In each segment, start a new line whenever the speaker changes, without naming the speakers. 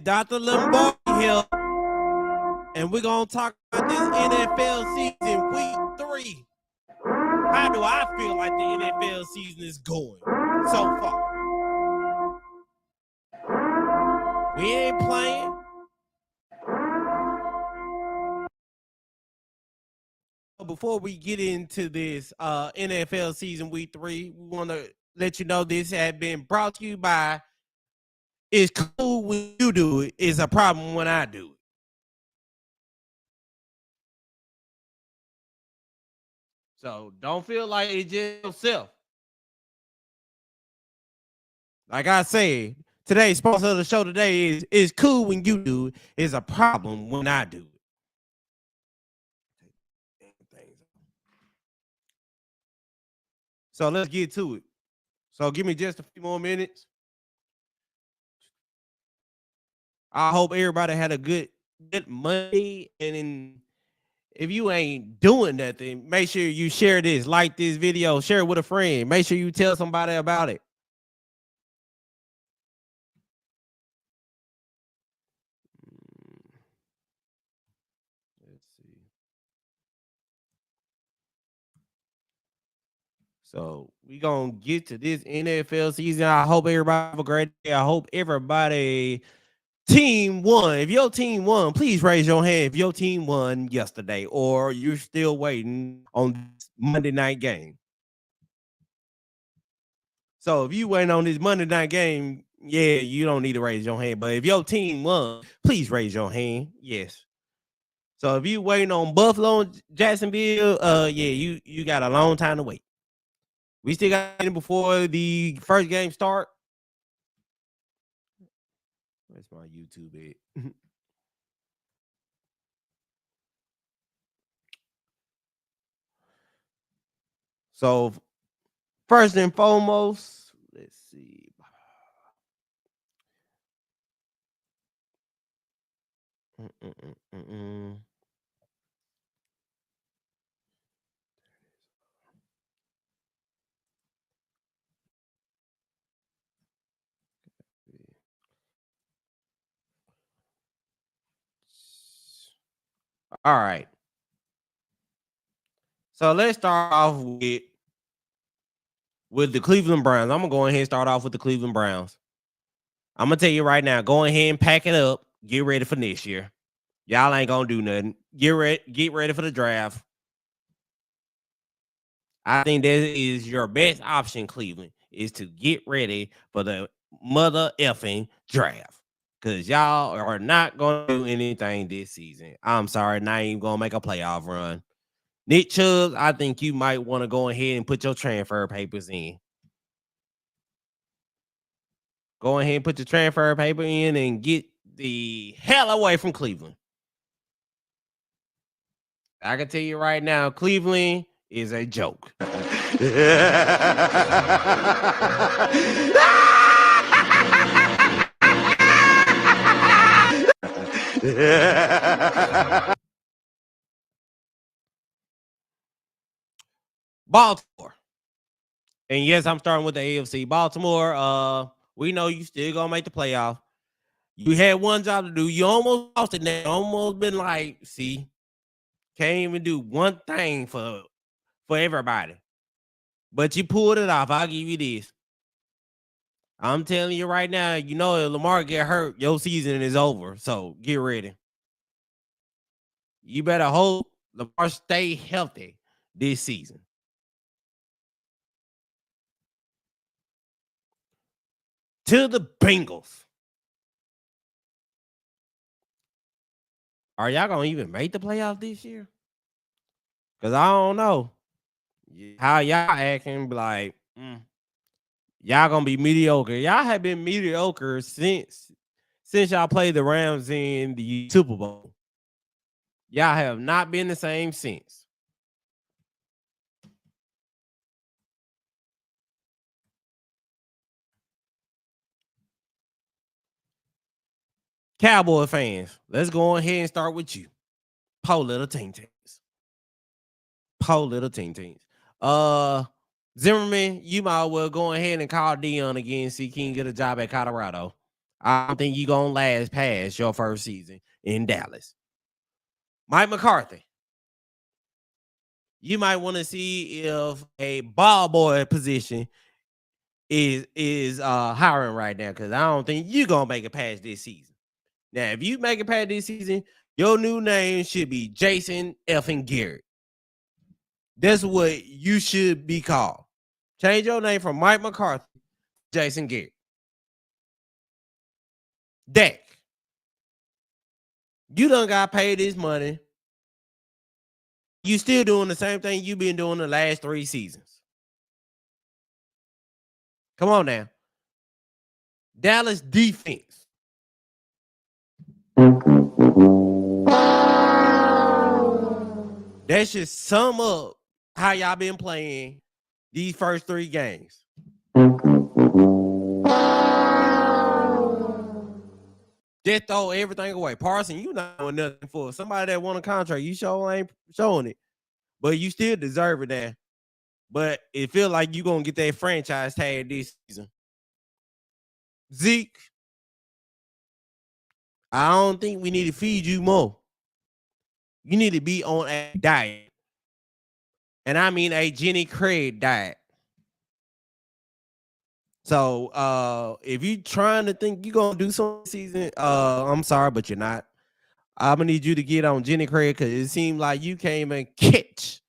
Dr. Lombardi here, and we're going to talk about this NFL season, week 3. How do I feel like the NFL season is going so far? We ain't playing. Before we get into this NFL season week 3, we want to let you know this has been brought to you by It's Cool When You Do It, It's a Problem When I Do It. So don't feel like it's just yourself. Like I said, today's sponsor of the show today is It's Cool When You Do It, It's a Problem When I Do It. So let's get to it. So give me just a few more minutes. I hope everybody had a good Monday. And if you ain't doing nothing, make sure you share this, like this video, share it with a friend. Make sure you tell somebody about it. Let's see. So we gonna get to this NFL season. I hope everybody have a great day. I hope everybody team won. If your team won, please raise your hand if your team won yesterday or you're still waiting on this Monday night game. So if you waiting on this Monday night game, yeah, you don't need to raise your hand. But if your team won, please raise your hand. Yes. So if you waiting on Buffalo and Jacksonville, yeah, you got a long time to wait. We still got it before the first game start. That's my YouTube ad. So first and foremost, let's see. All right. So let's start off with the Cleveland Browns. I'm gonna go ahead and start off with the Cleveland Browns. I'm gonna tell you right now, go ahead and pack it up. Get ready for next year. Y'all ain't gonna do nothing. Get ready for the draft. I think that is your best option, Cleveland, is to get ready for the mother effing draft. Cause y'all are not gonna do anything this season. I'm sorry, not even gonna make a playoff run. Nick Chubb, I think you might want to go ahead and put your transfer papers in. Go ahead and put your transfer paper in and get the hell away from Cleveland. I can tell you right now, Cleveland is a joke. Baltimore. And yes, I'm starting with the AFC. Baltimore, we know you still gonna make the playoff. You had one job to do. You almost lost it now. Almost been like, see, can't even do one thing for everybody. But you pulled it off. I'll give you this. I'm telling you right now, you know if Lamar get hurt, your season is over. So get ready. You better hope Lamar stay healthy this season. To the Bengals. Are y'all gonna even make the playoffs this year? Because I don't know how y'all acting. Like, y'all gonna be mediocre. Y'all have been mediocre since y'all played the Rams in the Super Bowl. Y'all have not been the same since. Cowboy fans, let's go ahead and start with you. Po little team teams. Po little team teams. Zimmerman, you might well go ahead and call Dion again, see if he can get a job at Colorado. I don't think you gonna last past your first season in Dallas. Mike McCarthy, you might want to see if a ball boy position is hiring right now, because I don't think you're gonna make it past this season. Now, if you make it past this season, your new name should be Jason effing Garrett. That's what you should be called. Change your name from Mike McCarthy to Jason Garrett. Dak, you done got paid this money. You still doing the same thing you've been doing the last 3 seasons. Come on now. Dallas defense. That should sum up how y'all been playing these first 3 games. Just throw everything away. Parson, you not doing nothing for somebody that won a contract. You sure ain't showing it. But you still deserve it there. But it feel like you gonna get that franchise tag this season. Zeke, I don't think we need to feed you more. You need to be on a diet. And I mean a Jenny Craig diet. So if you trying to think you're gonna do some season, I'm sorry, but you're not. I'm gonna need you to get on Jenny Craig, because it seemed like you came and catch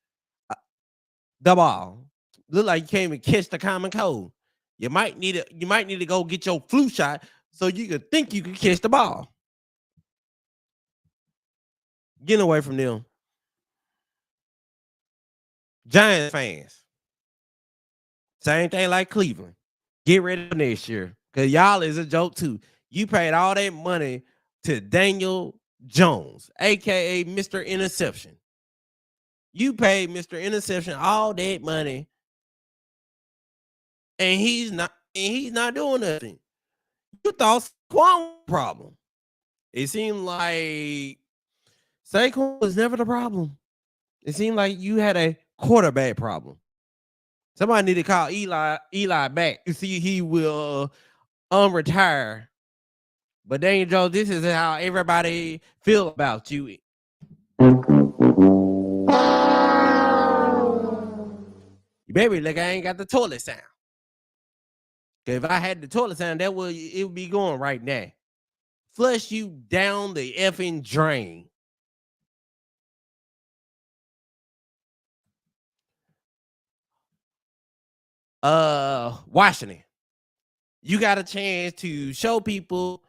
the ball. Look like you came and catch the common cold. You might need to go get your flu shot so you could think you could catch the ball. Getting away from them. Giants fans. Same thing like Cleveland. Get ready for next year, because y'all is a joke too. You paid all that money to Daniel Jones, aka Mr. Interception. You paid Mr. Interception all that money, and he's not doing nothing. You thought Saquon problem. It seemed like Saquon was never the problem. It seemed like you had a quarterback problem. Somebody need to call Eli back and see he will retire. But Daniel Jones, this is how everybody feel about you. You baby, like I ain't got the toilet sound. If I had the toilet sound, it would be going right now. Flush you down the effing drain. Washington, you got a chance to show people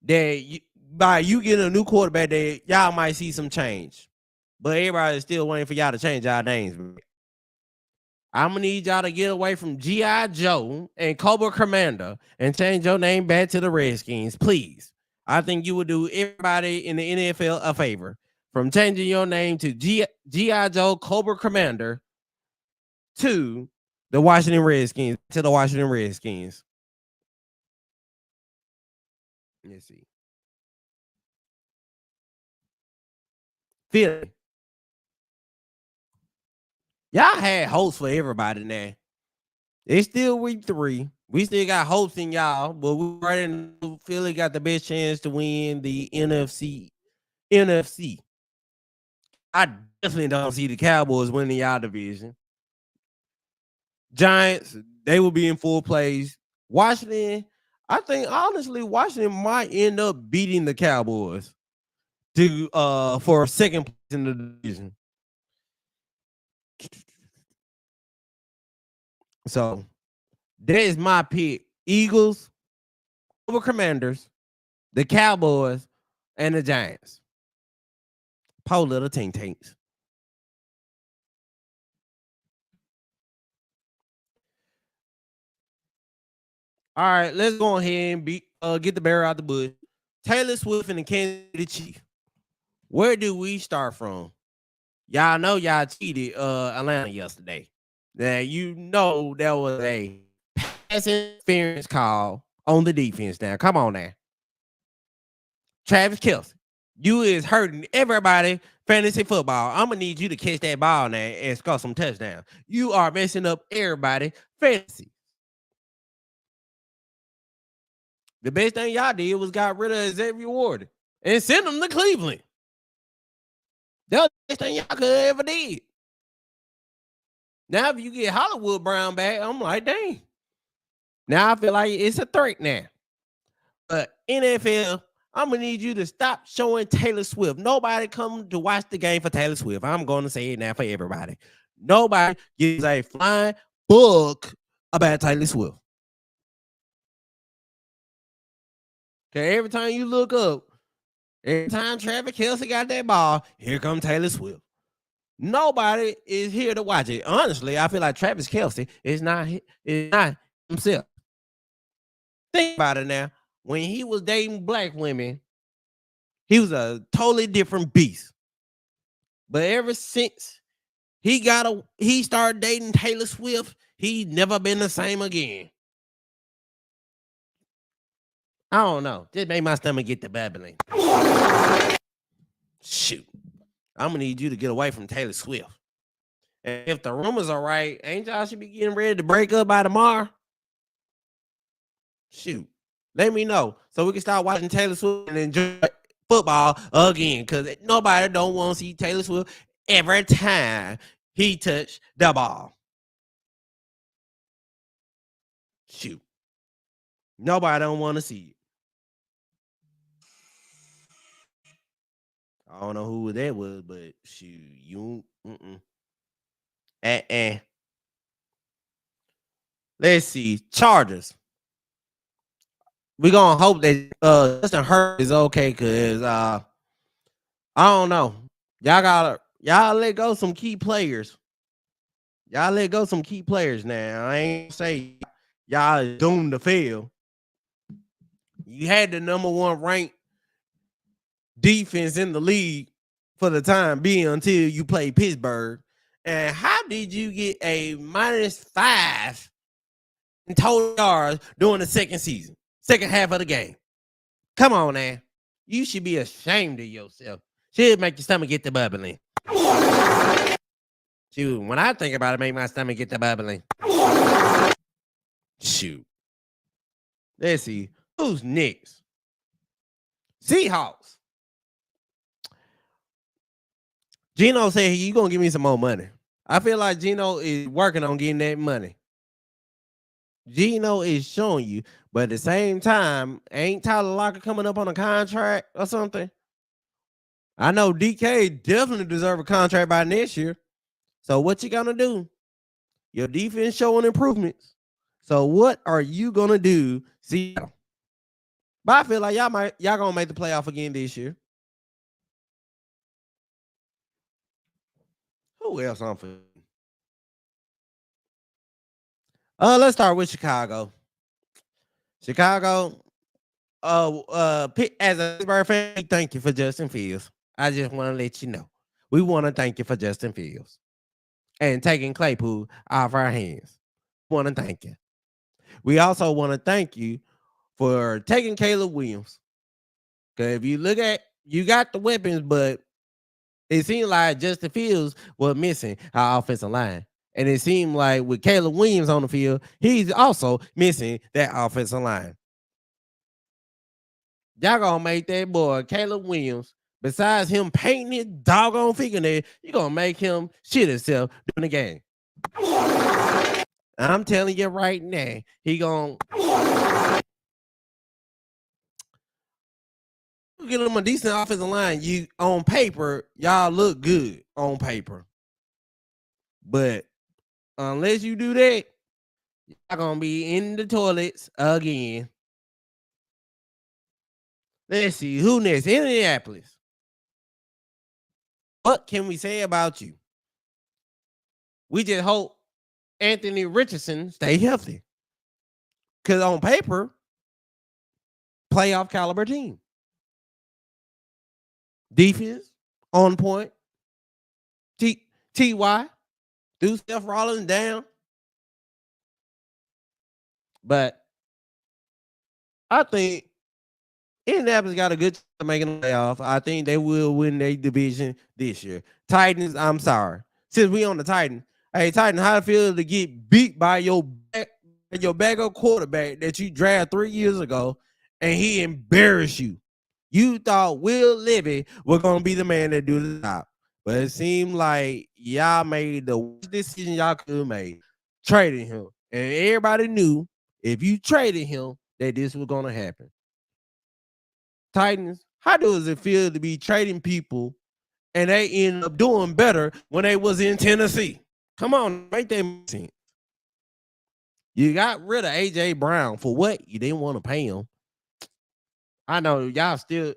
that by you getting a new quarterback, that y'all might see some change. But everybody's still waiting for y'all to change y'all names. I'm gonna need y'all to get away from G.I. Joe and Cobra Commander and change your name back to the Redskins, please. I think you would do everybody in the NFL a favor from changing your name to G.I. Joe Cobra Commander to the Washington Redskins. Let's see. Philly. Y'all had hopes for everybody now. It's still week 3. We still got hopes in y'all, but we right in Philly got the best chance to win the NFC. I definitely don't see the Cowboys winning y'all division. Giants, they will be in full plays. Washington, I think honestly, Washington might end up beating the Cowboys to for a second place in the division. So that is my pick. Eagles, over Commanders, the Cowboys, and the Giants. Po little tink tinks. All right, let's go ahead and get the bear out the bush. Taylor Swift and the Kansas City Chiefs. Where do we start from? Y'all know y'all cheated Atlanta yesterday. Now you know that was a pass interference call on the defense. Now, come on now. Travis Kelce, you is hurting everybody fantasy football. I'm gonna need you to catch that ball now and score some touchdowns. You are messing up everybody fantasy. The best thing y'all did was got rid of Xavier Ward and send him to Cleveland. That was the best thing y'all could ever did. Now, if you get Hollywood Brown back, I'm like, dang. Now I feel like it's a threat now. But NFL, I'm gonna need you to stop showing Taylor Swift. Nobody come to watch the game for Taylor Swift. I'm gonna say it now for everybody. Nobody gives a flying fuck about Taylor Swift. Okay, every time you look up, every time Travis Kelce got that ball, here come Taylor Swift. Nobody is here to watch it. Honestly, I feel like Travis Kelce is not himself. Think about it now. When he was dating black women, he was a totally different beast. But ever since he started dating Taylor Swift, he's never been the same again. I don't know. Just made my stomach get the babbling. Shoot. I'm gonna need you to get away from Taylor Swift. And if the rumors are right, ain't y'all should be getting ready to break up by tomorrow? Shoot. Let me know so we can start watching Taylor Swift and enjoy football again. Because nobody don't want to see Taylor Swift every time he touch the ball. Shoot. Nobody don't want to see it. I don't know who that was, but shoot, you. Let's see. Chargers. We're gonna hope that Justin Herbert is okay, cause I don't know. Y'all let go some key players. Y'all let go some key players now. I ain't say y'all is doomed to fail. You had the number 1 ranked defense in the league for the time being until you played Pittsburgh. And how did you get a -5 in total yards during the second half of the game? Come on, man. You should be ashamed of yourself. Should make your stomach get the bubbling. Shoot, when I think about it, make my stomach get the bubbling. Shoot. Let's see. Who's next? Seahawks. Gino said, you going to give me some more money. I feel like Gino is working on getting that money. Gino is showing you, but at the same time, ain't Tyler Lockett coming up on a contract or something? I know DK definitely deserve a contract by next year. So what you gonna do? Your defense showing improvements. So what are you gonna do? See, but I feel like y'all gonna make the playoff again this year. Who else on for? Let's start with Chicago. Chicago. As a Pittsburgh fan, thank you for Justin Fields. I just want to let you know. We want to thank you for Justin Fields and taking Claypool off our hands. We want to thank you. We also want to thank you for taking Caleb Williams. Because if you look at, you got the weapons, but it seemed like Justin Fields was missing our offensive line. And it seemed like with Caleb Williams on the field, he's also missing that offensive line. Y'all gonna make that boy Caleb Williams, besides him painting his doggone fingernail, you gonna make him shit himself during the game. I'm telling you right now, he gonna get him a decent offensive line. You on paper, y'all look good on paper. But unless you do that, y'all gonna be in the toilets again. Let's see, who next? Indianapolis. What can we say about you? We just hope Anthony Richardson stay healthy. Because on paper, playoff caliber team. Defense, on point. T.Y. threw Seth Rollins down. But I think Indianapolis got a good chance of making the playoff. I think they will win their division this year. Titans, I'm sorry. Since we on the Titans, hey, Titans, how it feel to get beat by your backup quarterback that you drafted 3 years ago and he embarrassed you. You thought Will Levy was gonna be the man that do the job, but it seemed like y'all made the worst decision y'all could have made, trading him, and everybody knew if you traded him that this was gonna happen. Titans, how does it feel to be trading people and they end up doing better when they was in Tennessee? Come on, make that make sense. You got rid of AJ Brown for what? You didn't want to pay him. I know y'all still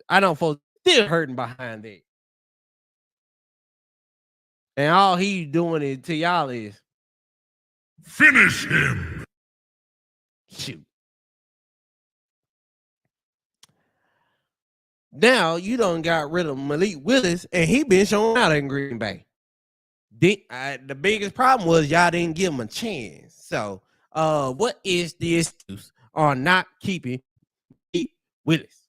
I know folks still hurting behind that. And all he's doing it to y'all is
finish him.
Shoot. Now you done got rid of Malik Willis, and he been showing out in Green Bay. The biggest problem was y'all didn't give him a chance. So, what is the excuse on not keeping Malik Willis?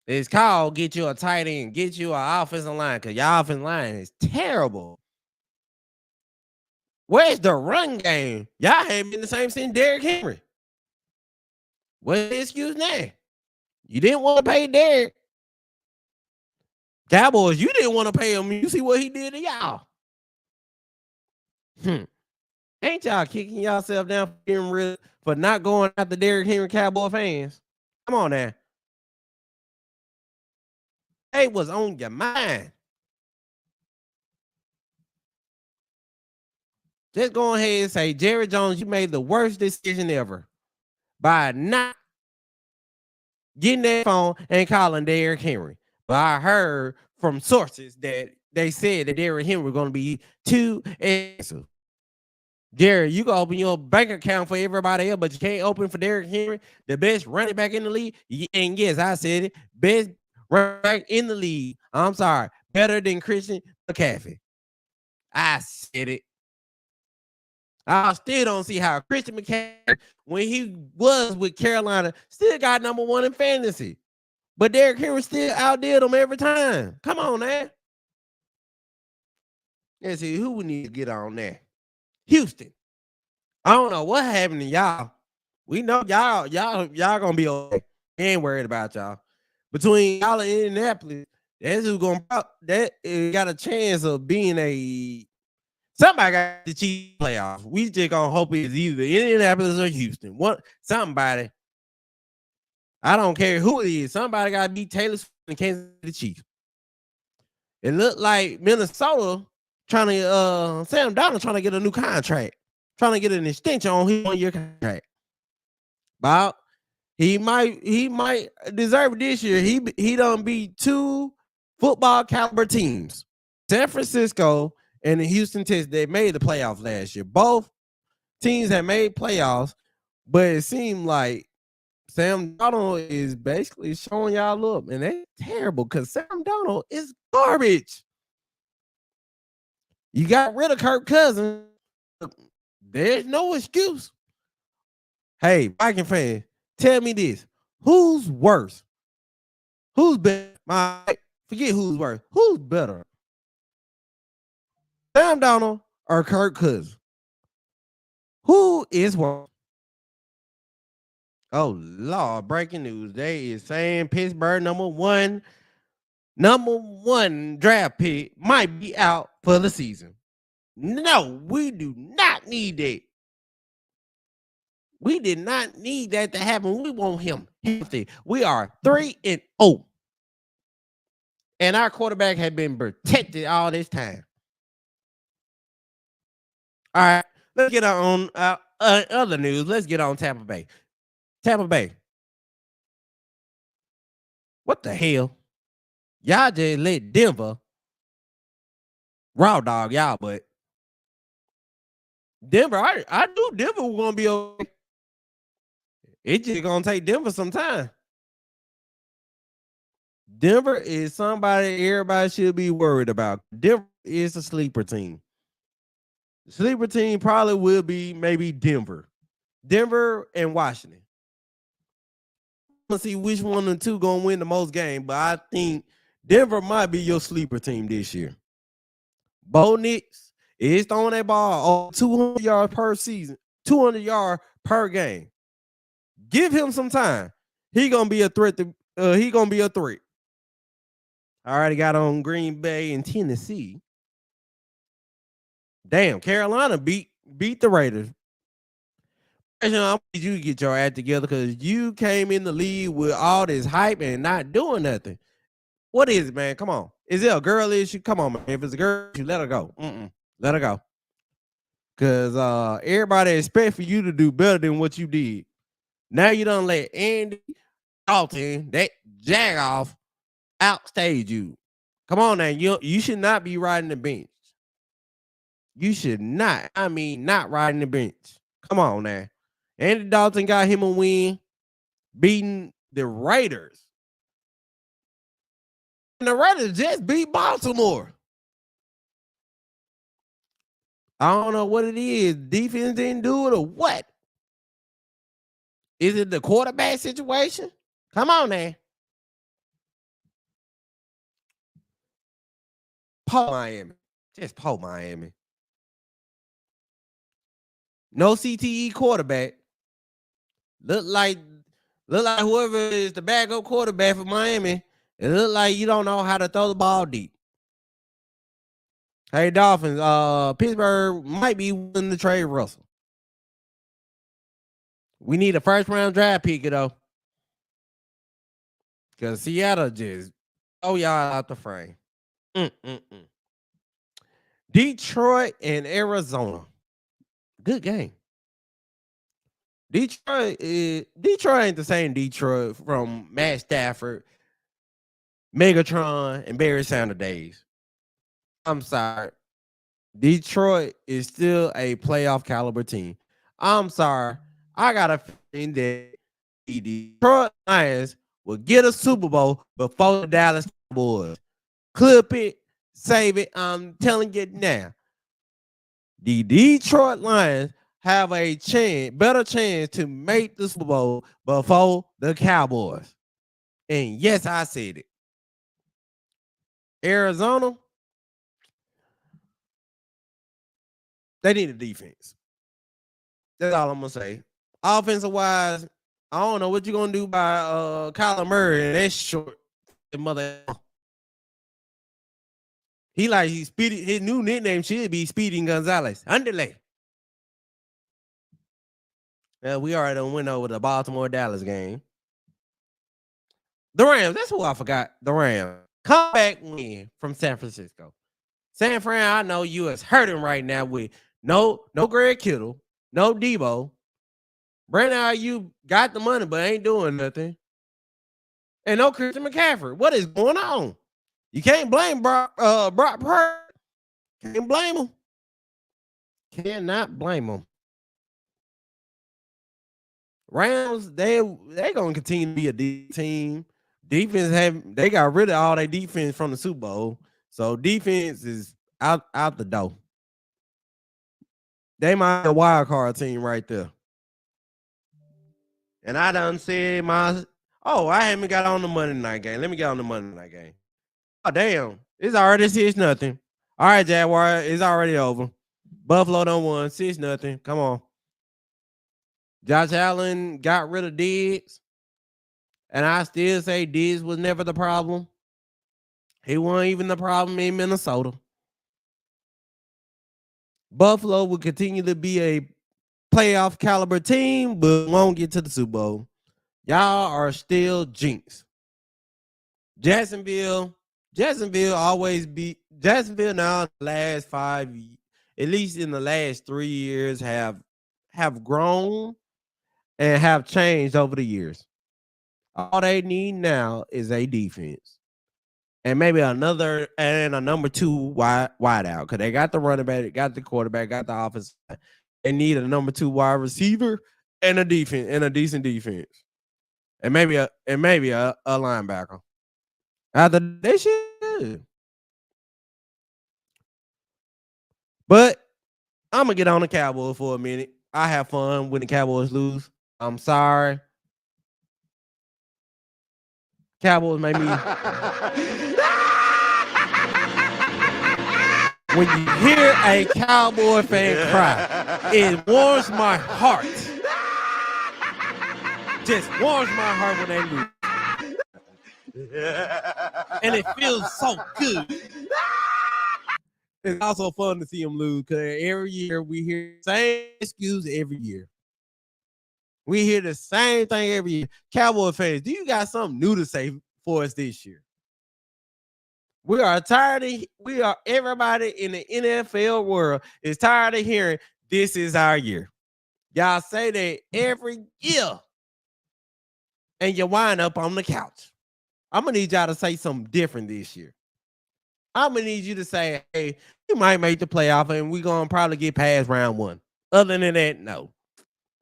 It's called get you a tight end, get you an offensive line, because your offensive line is terrible. Where's the run game? Y'all haven't been the same since Derrick Henry. What's the excuse now? You didn't want to pay Derrick. Cowboys, you didn't want to pay him. You see what he did to y'all. Ain't y'all kicking yourself down for not going after Derrick Henry Cowboy fans? Come on now. Hey, was on your mind. Just go ahead and say, Jerry Jones, you made the worst decision ever by not getting that phone and calling Derrick Henry. But I heard from sources that they said that Derrick Henry was going to be too expensive. Jerry, you can open your bank account for everybody else, but you can't open for Derrick Henry, the best running back in the league. And yes, I said it, best running back in the league. I'm sorry, better than Christian McCaffrey. I said it. I still don't see how Christian McCaffrey, when he was with Carolina, still got number one in fantasy. But Derrick Henry still outdid him every time. Come on, man. Let's see who we need to get on there. Houston. I don't know what happened to y'all. We know y'all gonna be okay. Ain't worried about y'all. Between y'all and Indianapolis, that's who's gonna got a chance of being somebody got the Chiefs playoffs. We just gonna hope it's either Indianapolis or Houston. Somebody. I don't care who it is. Somebody got to beat Taylor Swift and Kansas City Chiefs. It looked like Minnesota Sam Darnold trying to get a new contract, trying to get an extension on his 1-year contract. But he might deserve it this year. He done beat 2 football caliber teams, San Francisco and the Houston Texans. They made the playoffs last year. Both teams have made playoffs, but it seemed like Sam Darnold is basically showing y'all up, and that's terrible because Sam Darnold is garbage. You got rid of Kirk Cousins. There's no excuse. Hey, Viking fan, tell me this. Who's worse? Who's better? Forget who's worse. Who's better? Sam Darnold or Kirk Cousins? Who is worse? Oh, Lord, breaking news. They is saying Pittsburgh number one draft pick might be out for the season. No, we do not need that. We did not need that to happen. We want him healthy. We are 3-0. And our quarterback had been protected all this time. All right, let's get on other news. Let's get on Tampa Bay. Tampa Bay. What the hell? Y'all just let Denver raw dog y'all, but Denver, I knew Denver was gonna be okay. It's just gonna take Denver some time. Denver is somebody everybody should be worried about. Denver is a sleeper team. The sleeper team probably will be maybe Denver and Washington. Let's see which one of the two gonna win the most game, but I think Denver might be your sleeper team this year. Bo Nix is throwing that ball over 200 yards per season, 200 yards per game. Give him some time. He gonna be a threat. He gonna be a threat. I already got on Green Bay and Tennessee. Damn, Carolina beat the Raiders. I need you to get your act together because you came in the league with all this hype and not doing nothing. What is it, man? Come on. Is it a girl issue? Come on, man. If it's a girl issue, let her go. Let her go. Because everybody expect for you to do better than what you did. Now you done let Andy Dalton, that jag-off, outstage you. Come on now. You should not be riding the bench. You should not. I mean, not riding the bench. Come on now. Andy Dalton got him a win, beating the Raiders. And the Raiders just beat Baltimore. I don't know what it is. Defense didn't do it or what? Is it the quarterback situation? Come on now. Poor Miami. Just poor Miami. No CTE quarterback. Look like whoever is the backup quarterback for Miami, it look like you don't know how to throw the ball deep. Hey, Dolphins, Pittsburgh might be willing to trade Russell. We need a first-round draft pick, though. Because Seattle just y'all out the frame. Detroit and Arizona. Good game. Detroit ain't the same Detroit from Matt Stafford, Megatron, and Barry Sanders days. I'm sorry. Detroit is still a playoff caliber team. I'm sorry. I got a feeling that the Detroit Lions will get a Super Bowl before the Dallas Cowboys. Clip it, save it. I'm telling you now. The Detroit Lions have a better chance to make the Super Bowl before the Cowboys. And yes, I said it. Arizona, they need a defense. That's all I'm going to say. Offensive wise, I don't know what you're going to do by Kyler Murray. That's short. Mother. He's speedy. His new nickname should be Speedy Gonzalez. Underlay. We already went over the Baltimore-Dallas game. The Rams, that's who I forgot. The Rams. Comeback win from San Francisco. San Fran, I know you is hurting right now with no Greg Kittle, no Debo. Brandon, you got the money, but ain't doing nothing. And no Christian McCaffrey. What is going on? You can't blame Brock Purdy. Can't blame him. Cannot blame him. Rams, they gonna continue to be a deep team. Defense they got rid of all their defense from the Super Bowl, so defense is out the door. They might be a wild card team right there. And I done said I haven't got on the Monday night game. Let me get on the Monday night game. Oh damn, it's already 6-0. All right, Jaguar, it's already over. Buffalo done won 6-0. Come on. Josh Allen got rid of Diggs, and I still say Diggs was never the problem. He wasn't even the problem in Minnesota. Buffalo will continue to be a playoff caliber team, but won't get to the Super Bowl. Y'all are still jinx. Jacksonville always beat Jacksonville now in the last 5 years, at least in the last 3 years, have grown and have changed over the years. All they need now is a defense. And maybe a number 2 wide out. Because they got the running back, got the quarterback, got the offense. They need a number 2 wide receiver and a defense and a decent defense. And maybe a linebacker. After they should. But I'm gonna get on the Cowboys for a minute. I have fun when the Cowboys lose. I'm sorry. Cowboys made me. When you hear a Cowboy fan cry, it warms my heart just warms my heart when they lose. And it feels so good. It's also fun to see them lose because every year we hear the same excuse every year. We hear the same thing every year. Cowboy fans, do you got something new to say for us this year? We are tired of, everybody in the NFL world is tired of hearing this is our year. Y'all say that every year. And you wind up on the couch. I'm going to need y'all to say something different this year. I'm going to need you to say, hey, you might make the playoff and we're going to probably get past round 1. Other than that, no.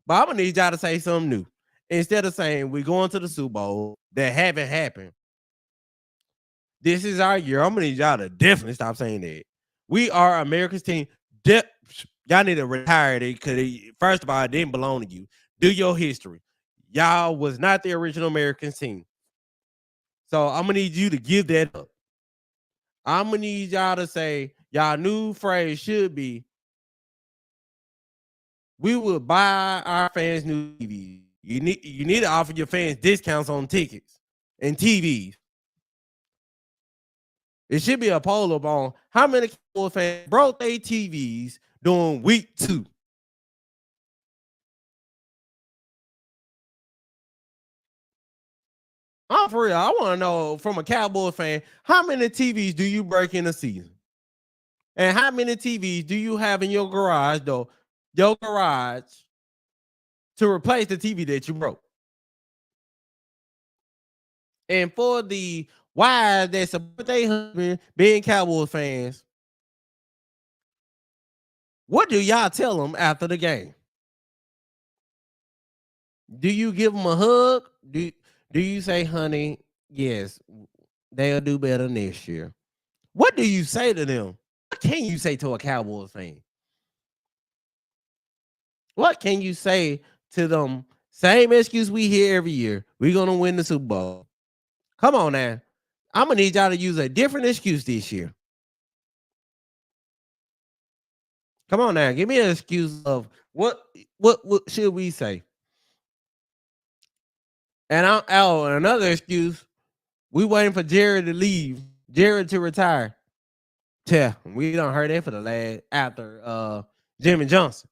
But I'm going to need y'all to say something new. Instead of saying we're going to the Super Bowl that haven't happened. This is our year. I'm going to need y'all to definitely stop saying that. We are America's team. Y'all need to retire it because, first of all, it didn't belong to you. Do your history. Y'all was not the original American team. So I'm going to need you to give that up. I'm going to need y'all to say, y'all new phrase should be, we will buy our fans new TVs. You need to offer your fans discounts on tickets and TVs. It should be a poll up on how many Cowboys fans broke their TVs during week 2. I'm for real. I want to know from a Cowboy fan, how many TVs do you break in a season? And how many TVs do you have in your garage, though? Your garage to replace the TV that you broke? And for the wives that support their husband being Cowboys fans, what do y'all tell them after the game? Do you give them a hug? Do you say, honey, yes, they'll do better next year? What do you say to them? What can you say to a Cowboys fan? What can you say to them? Same excuse we hear every year. We're going to win the Super Bowl. Come on now. I'm going to need y'all to use a different excuse this year. Come on now. Give me an excuse of what should we say? And another excuse, we waiting for Jared to leave, Jared to retire. Yeah, we don't heard that for the last after Jimmy Johnson.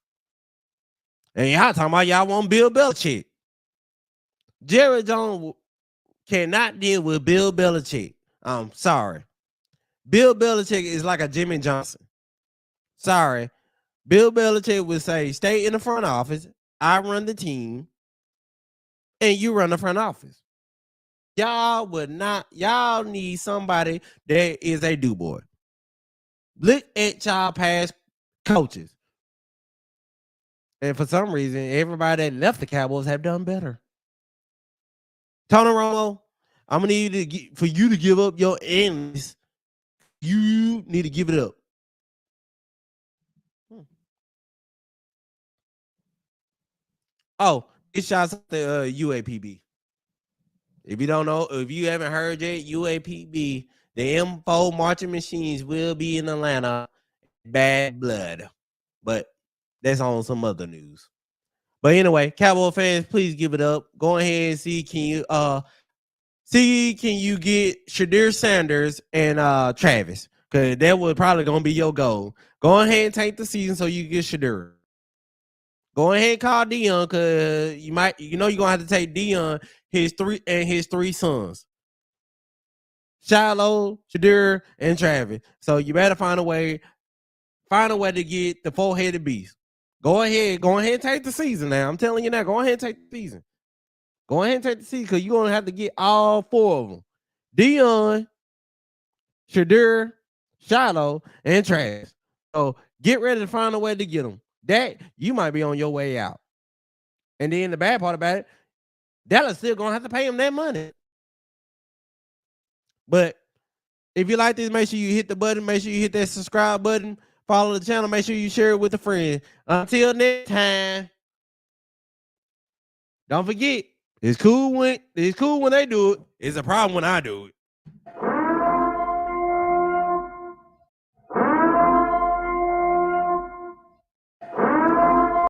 And y'all talking about y'all want Bill Belichick. Jared Jones cannot deal with Bill Belichick. I'm sorry. Bill Belichick is like a Jimmy Johnson. Sorry. Bill Belichick would say, stay in the front office. I run the team. And you run the front office. Y'all need somebody that is a do-boy. Look at y'all past coaches. And for some reason, everybody that left the Cowboys have done better. Tony Romo, I'm going to need for you to give up your ends. You need to give it up. Oh, it shouts out to UAPB. If you don't know, if you haven't heard yet, UAPB, the M4 marching machines will be in Atlanta. Bad blood. But that's on some other news. But anyway, Cowboy fans, please give it up. Go ahead and see can you get Shadir Sanders and Travis? Because that was probably gonna be your goal. Go ahead and take the season so you get Shadir. Go ahead and call Dion because you're gonna have to take Dion, his three sons. Shiloh, Shadir, and Travis. So you better find a way to get the 4-headed beast. Go ahead and take the season now. I'm telling you now, go ahead and take the season. Go ahead and take the season because you're gonna have to get all 4 of them. Dion, Shadir, Shiloh, and Travis. So get ready to find a way to get them. That you might be on your way out. And then the bad part about it, Dallas still gonna have to pay him that money. But if you like this, make sure you hit the button. Make sure you hit that subscribe button. Follow the channel. Make sure you share it with a friend. Until next time, don't forget, it's cool when they do it. It's a problem when I do it.